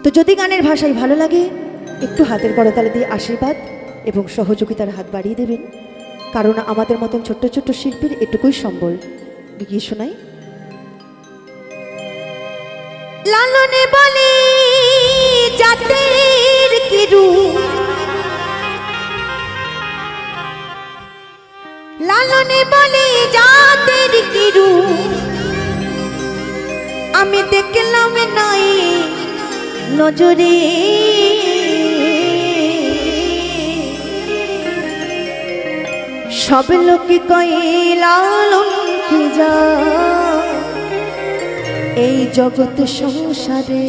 তো যদি গানের ভাষায় ভালো লাগে একটু হাতের করতালি দিয়ে আশীর্বাদ এবং সহযোগিতার হাত বাড়িয়ে দেবেন, কারণ আমাদের মতন ছোট্ট ছোট্ট শিল্পীর এটুকুই সম্বল। গিয়ে শোনাই। লালনে বলে জাতের কি রূপ, লালনে বলে জাতের কি রূপ, আমি দেখলাম নাই নজরে, সব লোকে কয়ে লালন কি যা এই জগৎ সংসারে।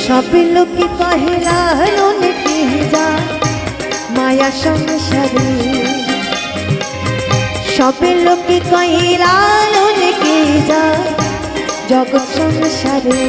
সব লোকে কহে লালন কি যা মায়া সংসারে, সব লোকে কহে লালন কি যা জগৎ সংসারে।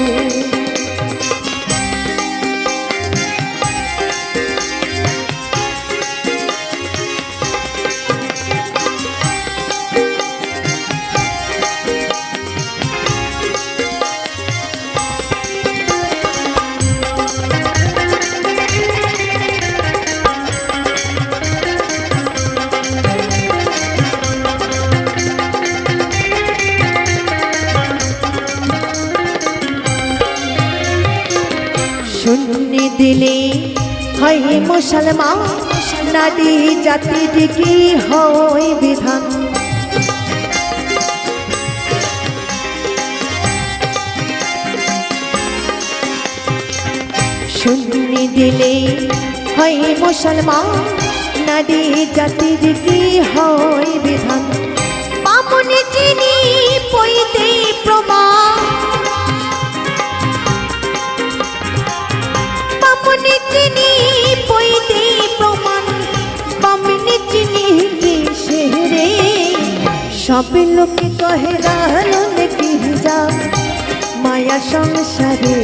শূন্য দিলে হয় মুসলমান, নারী জাতির কি হয় বিধান, শূন্য দিলে হয় মুসলমান, নারী জাতির কি হয় বিধান, বামুনি চিনি পইতে প্রমাণ, বামুনি চিনি পইতে প্রমাণ, বামুনি চিনি কিসেরে, সব লোকে কহে লালন কি যা মায়া সংসারে,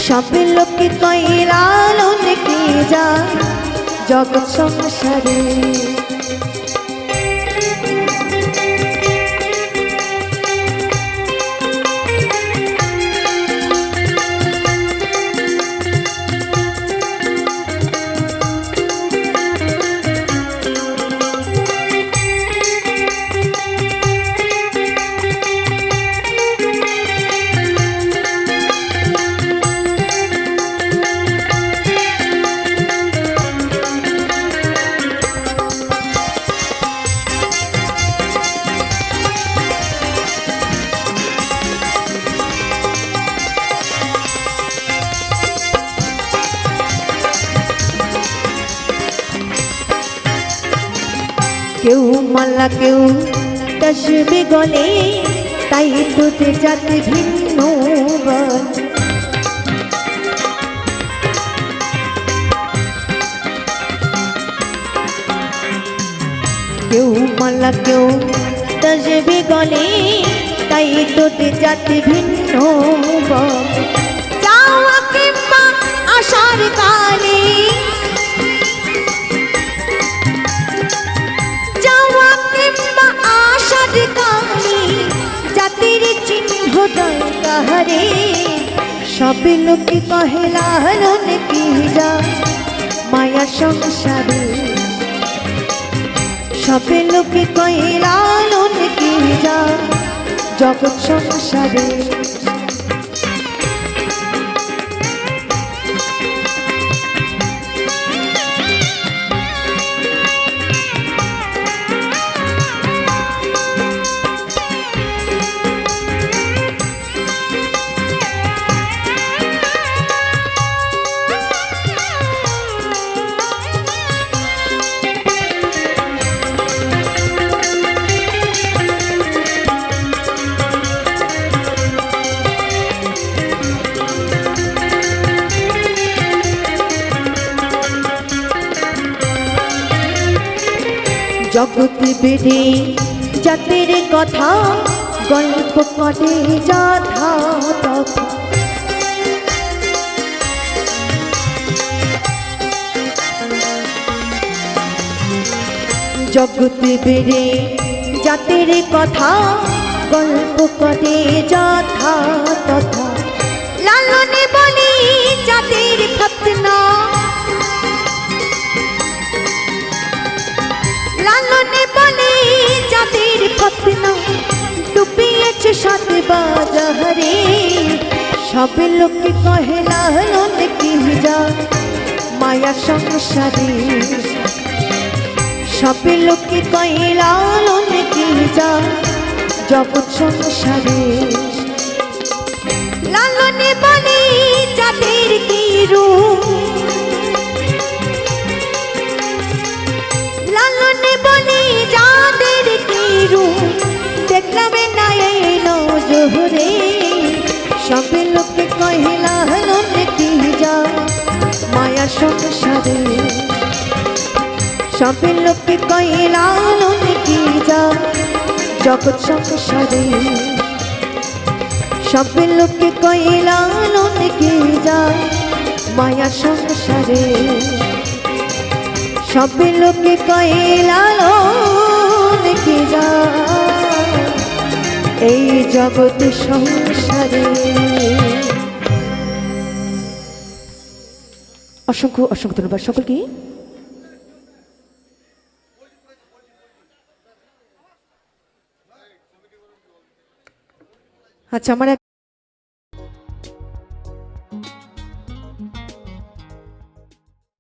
সব লোকে কহে লালন কি যা জগৎ সংসারে। কেউ মালা কেউ তসবি গলে, তাই দুটি জাতি ভিন্ন বল, কেউ মালা কেউ তসবি গলে, তাই দুটি জাতি ভিন্ন বল, যাওয়া কিংবা আসার কালে, জাতির চিহ্ন দরকারে, সব লোকে কহে লালন কি যা মায়া সংসারে, সব লোকে কহে লালন কি যা জগৎ সংসারে। জগতে বেড়ে জাতের কথা গল্প করে যথা তথা। জগতে বেড়ে জাতের কথা গল্প করে যথা তথা। লালনে বলি জাতের খতনা, লালনে বলি জাতের খতনা, ডুবিয়েছে সাত বাজারে। সবে লোকে কহে লালন কি যা মায়া সংসারে। সবে লোকে কহে লালন কি যা জগৎ সংসারে। লালনে বলি জাতের কি রূপ, লালনে বলি জাতের কি রূপ, দেখলাম না এই নজরে। সবে লোকে কহে লালন কি যা মায়া সংসারে। সবে লোকে কহে লালন কি যা জগৎ সংসারে। সবে লোকে কহে লালন কি যা মায়া সংসারে। সবে লোকে কহে লালন কি যা এই জগৎ সংসারে। অসংখ্য অসংখ্য ধন্যবাদ সকলকে। আচ্ছা, আমার